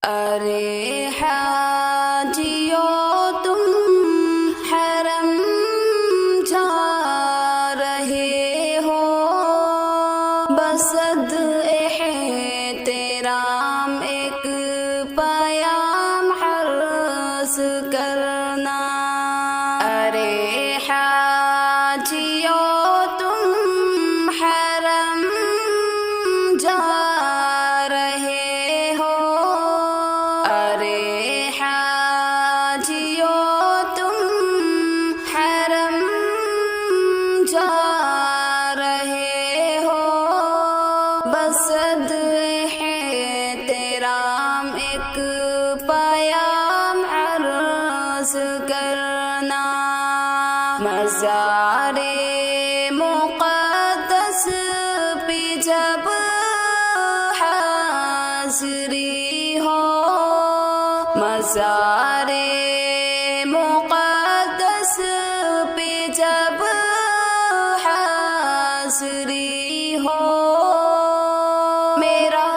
ارے حاجیوں تم حرم جا رہے ہو، بصد احترام ایک پیام عرض کرنا۔ ارے حاجیوں تم حرم جا رہے ہو، ارے حاجیوں تم حرم جا رہے ہو، بصد احترام ایک پیام عرض کرنا۔ مزار مقدس پہ جب حاضری ہو، مزار مقدس پہ جب حاضری ہو، میرا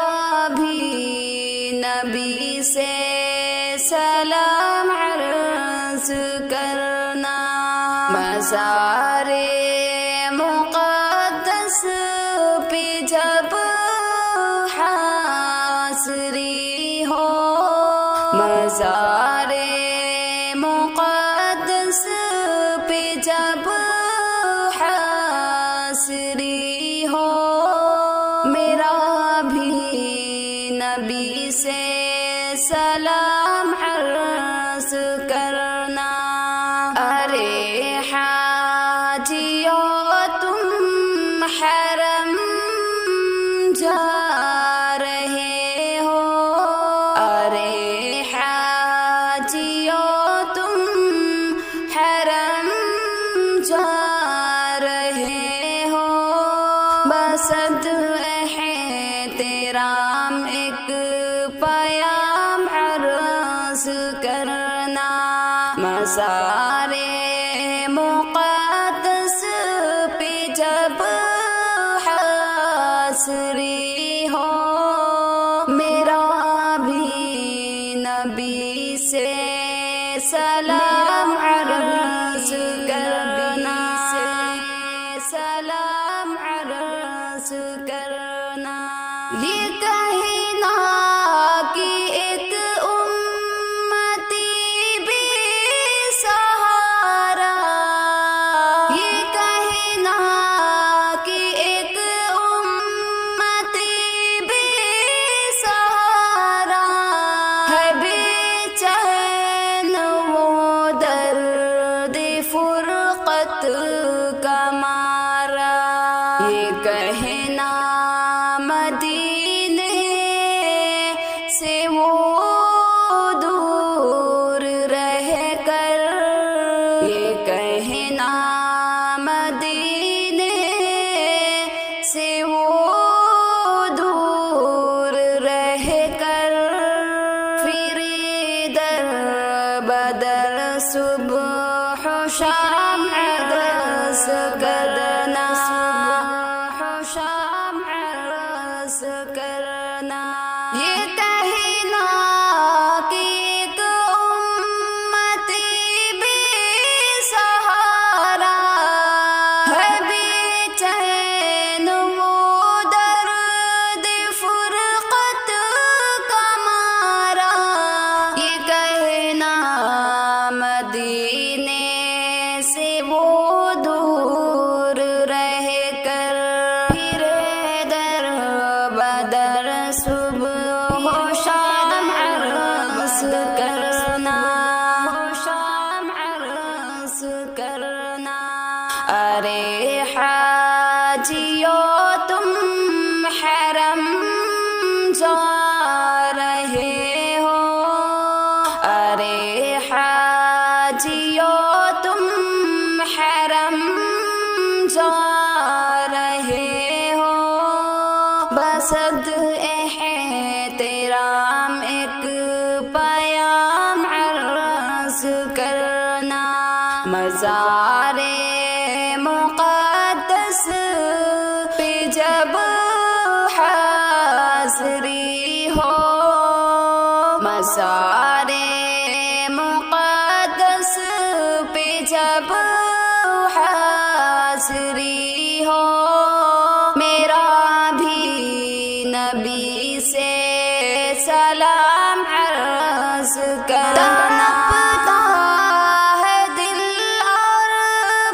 بھی نبی سے سلام عرض کرنا۔ مزار مقدس پہ جب حاضری ہو، مزار مقدس پہ جب حاضری ہو، میرا بھی نبی سے سلام عرض کرنا۔ ارے حاجیوں تم حرم جا رہے ہو، ارے حاجیوں تم حرم جا رہے ہو، بصد احترام ایک پیام عرض کرنا۔ مزار مقدس پہ جب حاضری ہو، میرا بھی نبی سے سلام عرض کرنا، سلام عرض کرنا۔ یہ کہنا کہ ایک امتی بھی سہارا، یہ کہنا کہ ایک امتی بھی سہارا ہے، بے چین وہ درد فرقت کا مارا، یہ کہنا مدینے سے وہ دور رہ کر، یہ کہنا مدینے سے وہ دور رہ کر، پھر در بدر صبح و شام عرض کرنا، صبح و شام عرض کرنا۔ یہ کہنا کہ ایک امتی بھی سہارا ہے، بے چین وہ درد فرقت کا مارا، یہ کہنا مدینے سے وہ دور رہ کر، پھر در بدر صبح و شام عرض کرنا، شام عرض کرنا۔ ارے حاجیوں تم حرم جا رہے ہو، ارے حاجیوں تم حرم جا رہے ہو، بصد احترام ایک پیام عرض کرنا۔ مزار مقدس پہ جب حاضری ہو، مسارے مقدس پہ جب حاضری ہو میرا بھی نبی سے سلام عرض کرنا تڑپتا ہے دل اور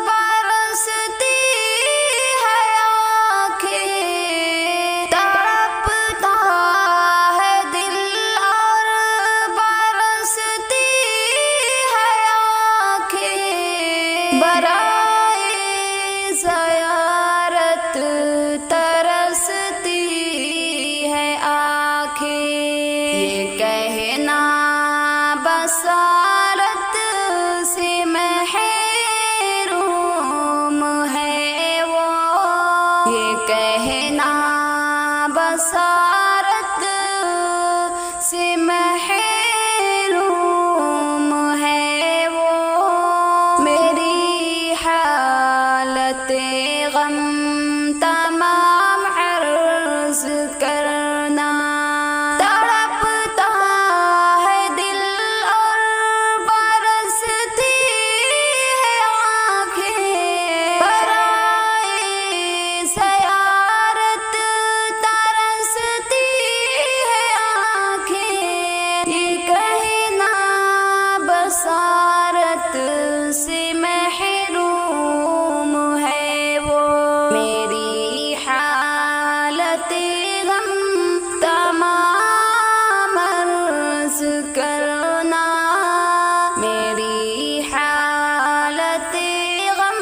برستی ہے آنکھیں تڑپتا ہے دل اور برستی ہے آنکھیں برائے زیارت ترستی ہے آنکھیں یہ کہنا بصارت سے محروم ہے وہ یہ کہنا بصارت سے محروم ہے وہ میری حالت غم تمام عرض کرنا تڑپتا ہے دل اور برستی ہے آنکھیں برائے زیارت ترستی ہے آنکھیں یہ کہنا بصارت سے محروم ہے وہ میری حالت غم تمام عرض کرنا میری حالت غم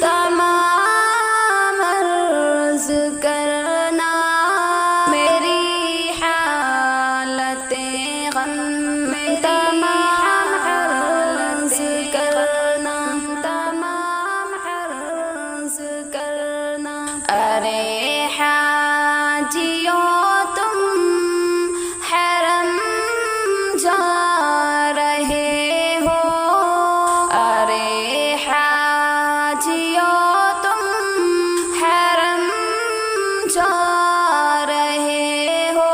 تمام عرض کرنا میری حالت غم تمام عرض کرنا تمام عرض کرنا ارے حاجیوں تم حرم جا رہے ہو ارے حاجیوں تم حرم جا رہے ہو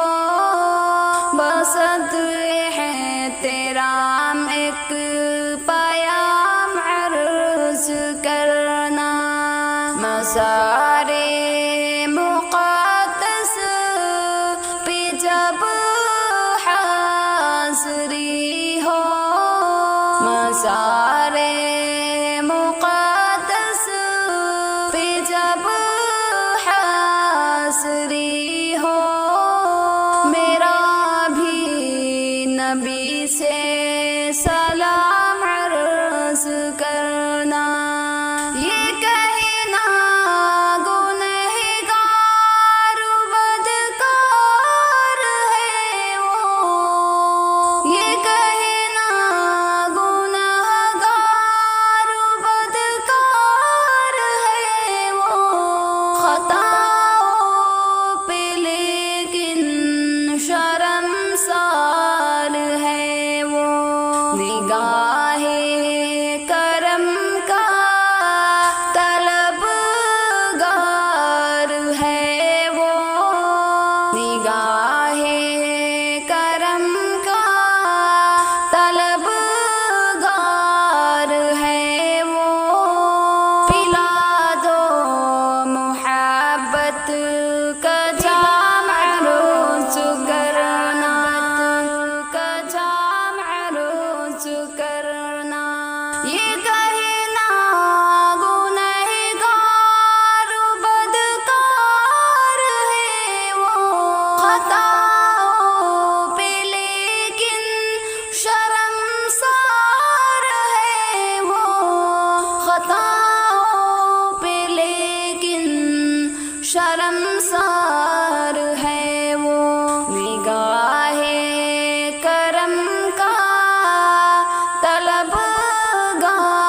بسد ہے تیرا ایک پیام عرض کرنا مزارے مقدس پہ جب حاضری ہو مزارے مقدس پہ جب حاضری ہو میرا بھی نبی سے سلام عرض کرنا یہ کہنا گنہگار بدکار ہے وہ یہ کہنا گنہگار بدکار ہے وہ خطاؤں پہ لیکن شرمسار ہے وہ نگاہ کرم کا طلبگار ہے وہ نگاہ کرم کا طلبگار ہے وہ پلا دو محبت کا جام عروج کرنا کا جام عروج کرنا یہ کہنا گنہگار بدکار ہے وہ خطاؤں پہ لیکن شرمسار ہے وہ خطاؤں پہ لیکن شرمسار ہے وہ نگاہ کرم کا طلبگار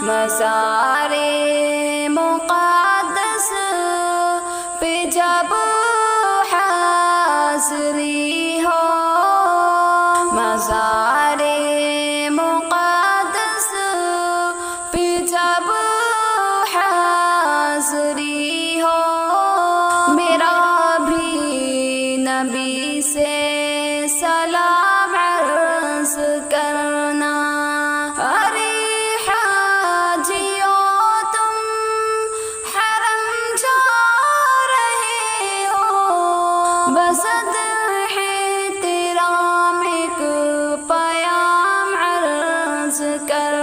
مزارِ مقدس پہ جب حاضری ہو، مزارِ مقدس پہ جب حاضری ہو، میرا بھی نبی سے سلام عرض کرنا۔ ارے حاجیوں تم حرم جا رہے ہو، بس احترام ایک پیام عرض کر